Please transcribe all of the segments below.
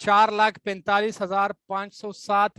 4,45,507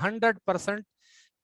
100%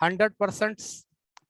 100%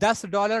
$10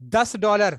$10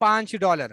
$5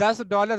$10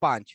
5.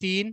3,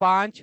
5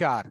4.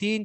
3,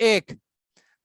1,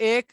1,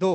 2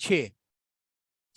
6,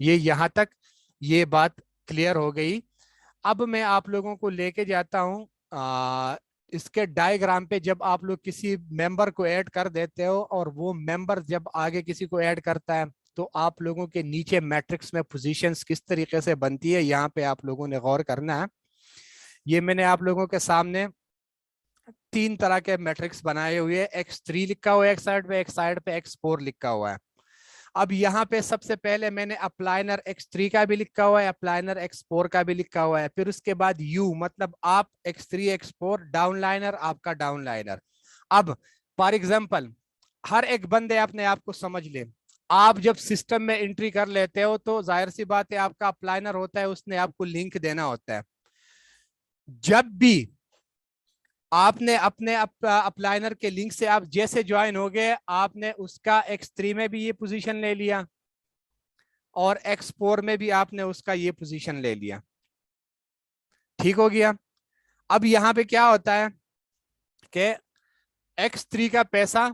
ये यहाँ तक ये बात क्लियर हो गई। अब मैं आप लोगों को लेके जाता हूँ इसके डायग्राम पे। जब आप लोग किसी मेंबर को ऐड कर देते हो और वो मेंबर जब आगे किसी को ऐड करता है, तो आप लोगों के नीचे मैट्रिक्स में पोजीशंस किस तरीके से बनती है, यहाँ पे आप लोगों ने गौर करना है। ये मैंने आप लोगों के सामने 3 तरह के मैट्रिक्स बनाए हुए हैं। X3 लिखा हुआ है एक साइड पे X4 लिखा हुआ है। अब यहाँ पे सबसे पहले मैंने अप्लाइनर X3 का भी लिखा हुआ है, अप्लाइनर X4 का भी लिखा हुआ है, फिर उसके बाद U मतलब आप X3 X4 डाउन लाइनर, आपका डाउन लाइनर। अब फॉर एग्जांपल हर एक बंदे अपने आप को समझ ले, आप जब सिस्टम में एंट्री कर लेते हो तो जाहिर सी बात है आपका अप्लाइनर होता है, उसने आपको लिंक देना होता है। जब भी आपने अपने अप्लाइनर के लिंक से आप जैसे ज्वाइन हो गए, आपने उसका X3 में भी ये पोजीशन ले लिया और X4 में भी आपने उसका ये पोजीशन ले लिया। ठीक हो गया। अब यहां पे क्या होता है कि X3 का पैसा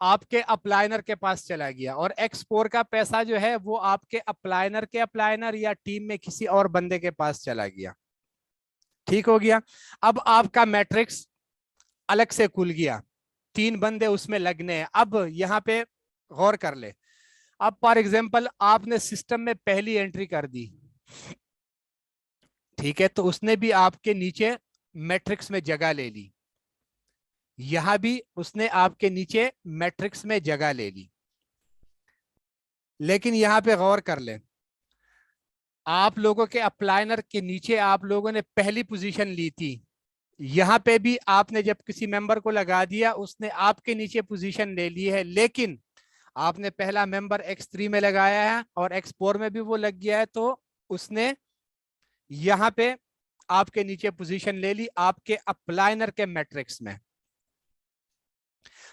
आपके अप्लाइनर के पास चला गया और X4 का पैसा जो है वो आपके अप्लाइनर या टीम में किसी और बंदे के पास चला गया। ठीक हो गया। अब आपका मैट्रिक्स अलग से खुल गया, 3 बंदे उसमें लगने हैं। अब यहाँ पे गौर कर ले, अब फॉर एग्जांपल आपने सिस्टम में पहली एंट्री कर दी, ठीक है, तो उसने भी आपके नीचे मैट्रिक्स में जगह ले ली, यहां भी उसने आपके नीचे मैट्रिक्स में जगह ले ली। लेकिन यहां पे गौर कर ले, आप लोगों के अप्लाइनर के नीचे आप लोगों ने पहली पोजीशन ली थी, यहां पे भी आपने जब किसी मेंबर को लगा दिया उसने आपके नीचे पोजीशन ले ली है, लेकिन आपने पहला मेंबर X3 में लगाया है और X4 में भी वो लग गया है, तो उसने यहां पे आपके नीचे पोजीशन ले ली आपके अप्लाइनर के मैट्रिक्स में।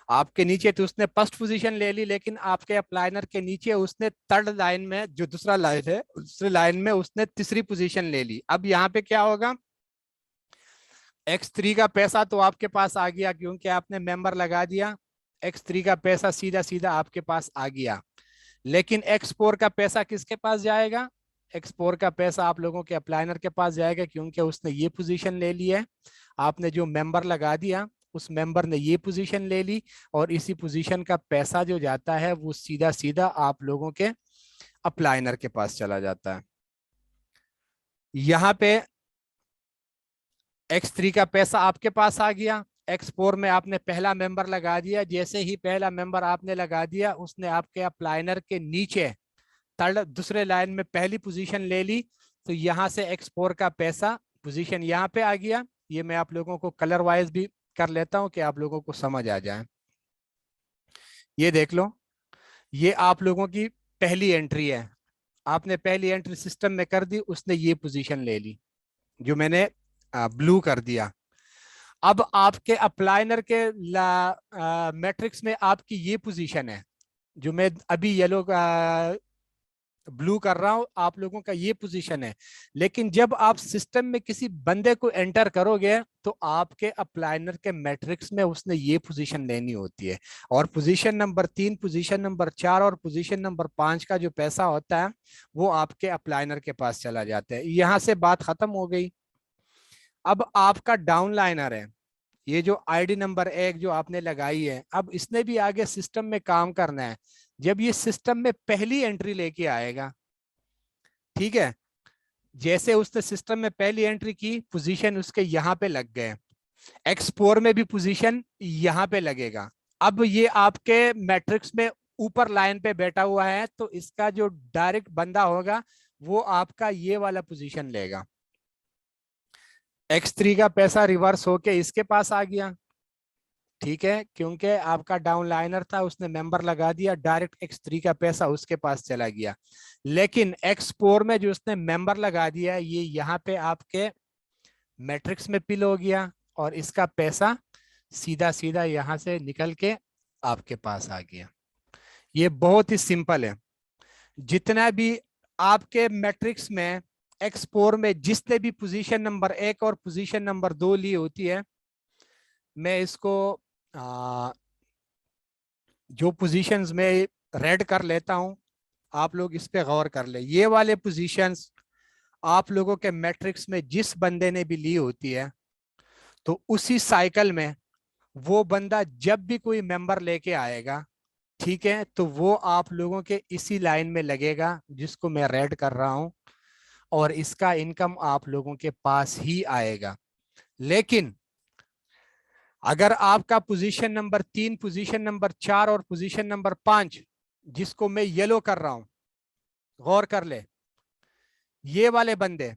आपके नीचे तो उसने फर्स्ट पोजीशन ले ली, लेकिन आपके अप्लाइनर के नीचे उसने थर्ड लाइन में, जो दूसरा लाइन है, दूसरी लाइन में उसने तीसरी पोजीशन ले ली। अब यहाँ पे क्या होगा, X3 का पैसा तो आपके पास आ गया क्योंकि आपने मेंबर लगा दिया, X3 का पैसा सीधा सीधा आपके पास आ गया। लेकिन X4 का पैसा किसके पास जाएगा, X4 का पैसा आप लोगों के अप्लाइनर के पास जाएगा क्योंकि उसने ये पोजीशन ले ली है। आपने जो मेंबर लगा दिया उस मेंबर ने ये पोजीशन ले ली और इसी पोजीशन का पैसा जो जाता है वो सीधा सीधा आप लोगों के अप्लाइनर के पास चला जाता है। यहाँ पे X3 का पैसा आपके पास आ गया, X4 में आपने पहला मेंबर लगा दिया, जैसे ही पहला मेंबर आपने लगा दिया उसने आपके अप्लाइनर के नीचे थर्ड दूसरे लाइन में पहली पोजीशन ले ली, तो यहाँ से X4 का पैसा पोजीशन यहाँ पे आ गया। ये मैं आप लोगों को कलर वाइज भी कर लेता हूं कि आप लोगों को समझ आ जाए। ये देख लो, ये आप लोगों की पहली एंट्री है, आपने पहली एंट्री सिस्टम में कर दी, उसने ये पोजीशन ले ली जो मैंने ब्लू कर दिया। अब आपके अप्लाइनर के मैट्रिक्स में आपकी ये पोजीशन है जो मैं अभी येलो ब्लू कर रहा हूं, आप लोगों का ये पोजीशन है। लेकिन जब आप सिस्टम में किसी बंदे को एंटर करोगे तो आपके अप्लाइनर के मैट्रिक्स में उसने ये पोजीशन लेनी होती है, और पोजीशन नंबर 3, पोजीशन नंबर 4 और पोजीशन नंबर 5 का जो पैसा होता है वो आपके अप्लाइनर के पास चला जाता है। यहां से बात खत्म हो गई। अब आपका डाउन लाइनर है, ये जो आईडी नंबर 1 जो आपने लगाई है, अब इसने भी आगे सिस्टम में काम करना है। जब ये सिस्टम में पहली एंट्री लेके आएगा, ठीक है, जैसे उसने सिस्टम में पहली एंट्री की, पोजीशन उसके यहाँ पे लग गए, X4 में भी पोजीशन यहाँ पे लगेगा। अब ये आपके मैट्रिक्स में ऊपर लाइन पे बैठा हुआ है, तो इसका जो डायरेक्ट बंदा होगा वो आपका ये वाला पोजीशन लेगा। X3 का पैसा रिवर्स होके इसके पास आ गया, ठीक है, क्योंकि आपका डाउन लाइनर था, उसने मेंबर लगा दिया, डायरेक्ट X3 का पैसा उसके पास चला गया। लेकिन X4 में जो उसने मेंबर लगा दिया, ये यहाँ पे आपके मैट्रिक्स में पिल हो गया और इसका पैसा सीधा सीधा यहाँ से निकल के आपके पास आ गया। ये बहुत ही सिंपल है। जितना भी आपके मैट्रिक्स में X4 में जिसने भी पोजीशन नंबर 1 और पोजीशन नंबर 2 ली होती है, मैं इसको जो पोजीशंस में रेड कर लेता हूं, आप लोग इस पे गौर कर ले। ये वाले पोजीशंस आप लोगों के मैट्रिक्स में जिस बंदे ने भी ली होती है, तो उसी साइकिल में वो बंदा जब भी कोई मेंबर लेके आएगा, ठीक है, तो वो आप लोगों के इसी लाइन में लगेगा जिसको मैं रेड कर रहा हूं, और इसका इनकम आप लोगों के पास ही आएगा। लेकिन अगर आपका पोजीशन नंबर 3, पोजीशन नंबर 4 और पोजीशन नंबर 5, जिसको मैं येलो कर रहा हूं, गौर कर ले, ये वाले बंदे,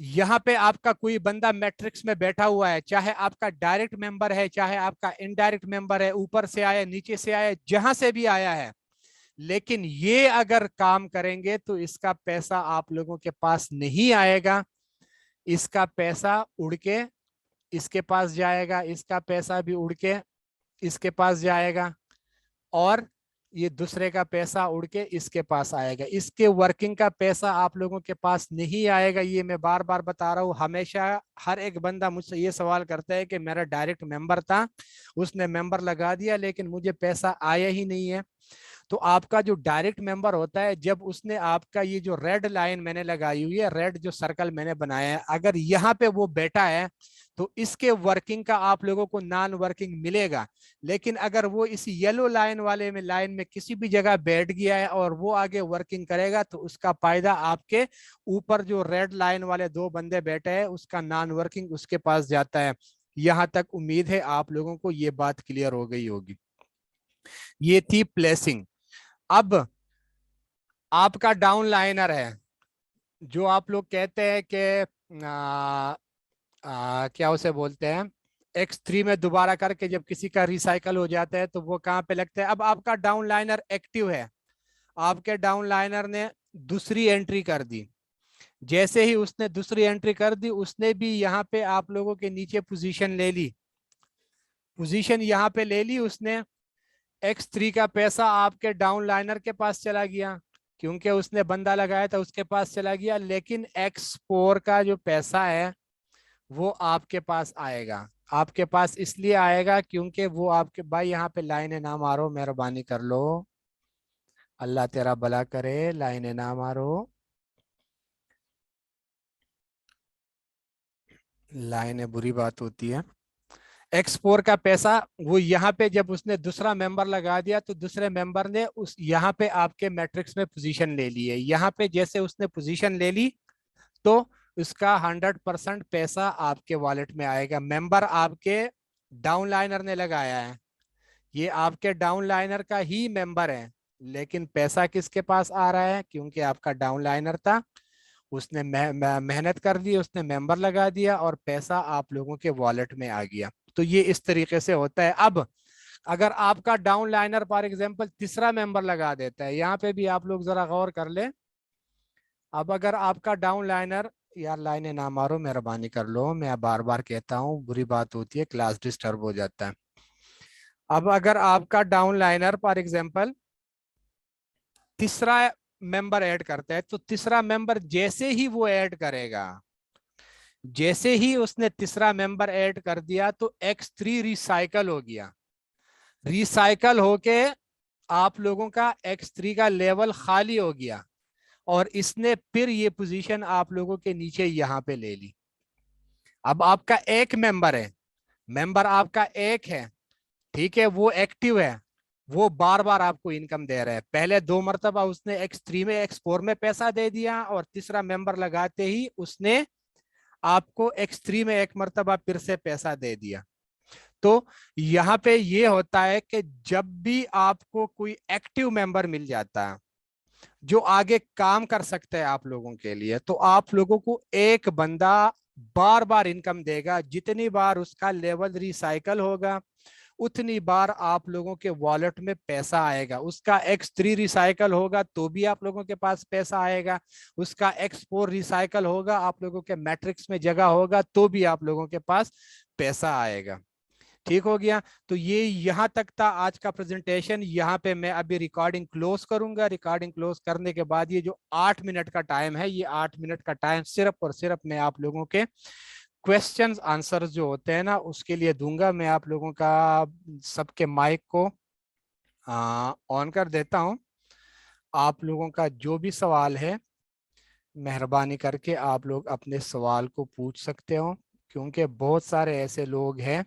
यहां पे आपका कोई बंदा मैट्रिक्स में बैठा हुआ है, चाहे आपका डायरेक्ट मेंबर है, चाहे आपका इनडायरेक्ट मेंबर है, ऊपर से आया, नीचे से आया, जहां से भी आया है, लेकिन ये अगर काम करेंगे तो इसका पैसा आप लोगों के पास नहीं आएगा। इसका पैसा उड़ के इसके पास जाएगा, इसका पैसा भी उड़ के इसके पास जाएगा, और ये दूसरे का पैसा उड़ के इसके पास आएगा। इसके वर्किंग का पैसा आप लोगों के पास नहीं आएगा। ये मैं बार बार बता रहा हूँ। हमेशा हर एक बंदा मुझसे ये सवाल करता है कि मेरा डायरेक्ट मेंबर था, उसने मेंबर लगा दिया, लेकिन मुझे पैसा आया ही नहीं है। तो आपका जो डायरेक्ट मेंबर होता है, जब उसने आपका ये जो रेड लाइन मैंने लगाई हुई है, रेड जो सर्कल मैंने बनाया है, अगर यहाँ पे वो बैठा है तो इसके वर्किंग का आप लोगों को नॉन वर्किंग मिलेगा। लेकिन अगर वो इस येलो लाइन वाले में लाइन में किसी भी जगह बैठ गया है और वो आगे वर्किंग करेगा, तो उसका फायदा आपके ऊपर जो रेड लाइन वाले 2 बंदे बैठे हैं उसका नॉन वर्किंग उसके पास जाता है। यहां तक उम्मीद है आप लोगों को ये बात क्लियर हो गई होगी। ये थी प्लेसिंग। अब आपका डाउन लाइनर है, जो आप लोग कहते हैं कि क्या उसे बोलते हैं, X3 में दोबारा करके जब किसी का रिसाइकल हो जाता है तो वो कहाँ पे लगता है। अब आपका डाउन लाइनर एक्टिव है, आपके डाउन लाइनर ने दूसरी एंट्री कर दी। जैसे ही उसने दूसरी एंट्री कर दी, उसने भी यहाँ पे आप लोगों के नीचे पोजीशन ले ली, पोजीशन यहाँ पे ले ली उसने। X3 का पैसा आपके डाउन लाइनर के पास चला गया, क्योंकि उसने बंदा लगाया था, उसके पास चला गया। लेकिन X4 का जो पैसा है वो आपके पास आएगा। आपके पास इसलिए आएगा क्योंकि वो आपके भाई, यहाँ पे लाइनें ना मारो, मेहरबानी कर लो, अल्लाह तेरा भला करे, लाइनें ना मारो, लाइनें बुरी बात होती है। X4 का पैसा वो यहाँ पे जब उसने दूसरा मेंबर लगा दिया, तो दूसरे मेंबर ने उस यहाँ पे आपके मैट्रिक्स में पोजीशन ले ली है। यहाँ पे जैसे उसने पोजीशन ले ली, तो उसका 100% पैसा आपके वॉलेट में आएगा। मेंबर आपके डाउन लाइनर ने लगाया है, ये आपके डाउन लाइनर का ही मेंबर है, लेकिन पैसा किसके पास आ रहा है, क्योंकि आपका डाउन लाइनर था, उसने मेहनत कर दी, उसने मेंबर लगा दिया और पैसा आप लोगों के वॉलेट में आ गया। तो ये इस तरीके से होता है। अब अगर आपका डाउन लाइनर फॉर एग्जांपल तीसरा मेंबर लगा देता है, यहाँ पे भी आप लोग जरा गौर कर ले। अब अगर आपका डाउन लाइनर, यार लाइनें ना मारो, मेहरबानी कर लो, मैं बार बार कहता हूँ, बुरी बात होती है, क्लास डिस्टर्ब हो जाता है। अब अगर आपका डाउन लाइनर फॉर एग्जांपल तीसरा मेंबर ऐड करता है, तो तीसरा मेंबर जैसे ही वो ऐड करेगा, जैसे ही उसने तीसरा मेंबर ऐड कर दिया, तो X3 रिसाइकल हो गया। रिसाइकल होके आप लोगों का X3 का लेवल खाली हो गया, और इसने फिर ये पोजीशन आप लोगों के नीचे यहां पे ले ली। अब आपका एक मेंबर है, मेंबर आपका एक है, ठीक है, वो एक्टिव है, वो बार बार आपको इनकम दे रहा है। पहले 2 मरतबा उसने X3 में X4 में पैसा दे दिया, और तीसरा मेंबर लगाते ही उसने आपको X3 में एक मरतबा फिर से पैसा दे दिया। तो यहाँ पे ये होता है कि जब भी आपको कोई एक्टिव मेंबर मिल जाता है जो आगे काम कर सकता है आप लोगों के लिए, तो आप लोगों को एक बंदा बार बार इनकम देगा। जितनी बार उसका लेवल रिसाइकल होगा, उतनी बार आप लोगों के वॉलेट में पैसा आएगा। उसका X3 रिसाइकल होगा तो भी आप लोगों के पास पैसा आएगा, उसका X4 रिसाइकल होगा, आप लोगों के मैट्रिक्स में जगह होगा, तो भी आप लोगों के पास पैसा आएगा। ठीक हो गया। तो ये यहाँ तक था आज का प्रेजेंटेशन। यहाँ पे मैं अभी रिकॉर्डिंग क्लोज करूंगा। रिकॉर्डिंग क्लोज करने के बाद ये जो 8 मिनट का टाइम है, ये 8 मिनट का टाइम सिर्फ और सिर्फ मैं आप लोगों के क्वेश्चंस आंसर जो होते हैं ना उसके लिए दूंगा। मैं आप लोगों का सबके माइक को ऑन कर देता हूं। आप लोगों का जो भी सवाल है मेहरबानी करके आप लोग अपने सवाल को पूछ सकते हो, क्योंकि बहुत सारे ऐसे लोग हैं